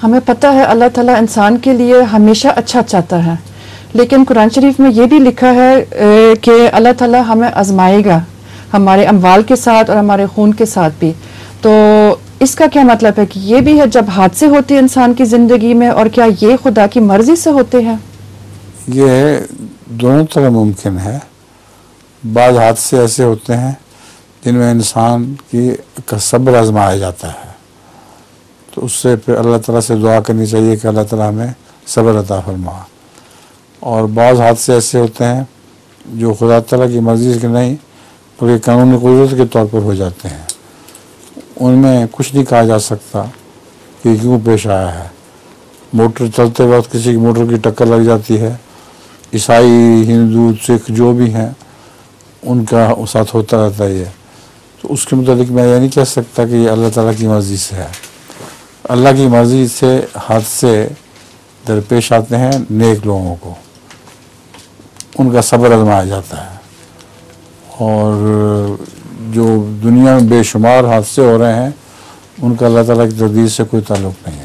हमें पता है अल्लाह ताला इंसान के लिए हमेशा अच्छा चाहता है, लेकिन कुरान शरीफ में ये भी लिखा है कि अल्लाह ताला हमें आजमाएगा, हमारे अमवाल के साथ और हमारे खून के साथ भी। तो इसका क्या मतलब है कि ये भी है जब हादसे होते हैं इंसान की ज़िंदगी में, और क्या ये खुदा की मर्ज़ी से होते हैं? ये दोनों तरह मुमकिन है। बाज़ हादसे ऐसे होते हैं जिनमें इंसान का सब्र आजमाया जाता है, तो उससे फिर अल्लाह ताला से दुआ करनी चाहिए कि अल्लाह ताला हमें सब्र अता फरमा। और बाज़ हादसे ऐसे होते हैं जो खुदा ताला की मर्ज़ी से नहीं बल्कि कानूनी कुदरत के तौर पर हो जाते हैं। उनमें कुछ नहीं कहा जा सकता कि क्यों पेश आया है। मोटर चलते वक्त किसी की मोटर की टक्कर लग जाती है, ईसाई, हिंदू, सिख जो भी हैं उनका साथ होता रहता है। तो उसके मुताबिक मैं ये नहीं कह सकता कि ये अल्लाह ताला की मर्ज़ी से है। अल्लाह की मर्ज़ी से हादसे दरपेश आते हैं नेक लोगों को, उनका सब्र आजमाया जाता है। और जो दुनिया में बेशुमार हादसे हो रहे हैं उनका अल्लाह ताला की तकदीर से कोई ताल्लुक़ नहीं है।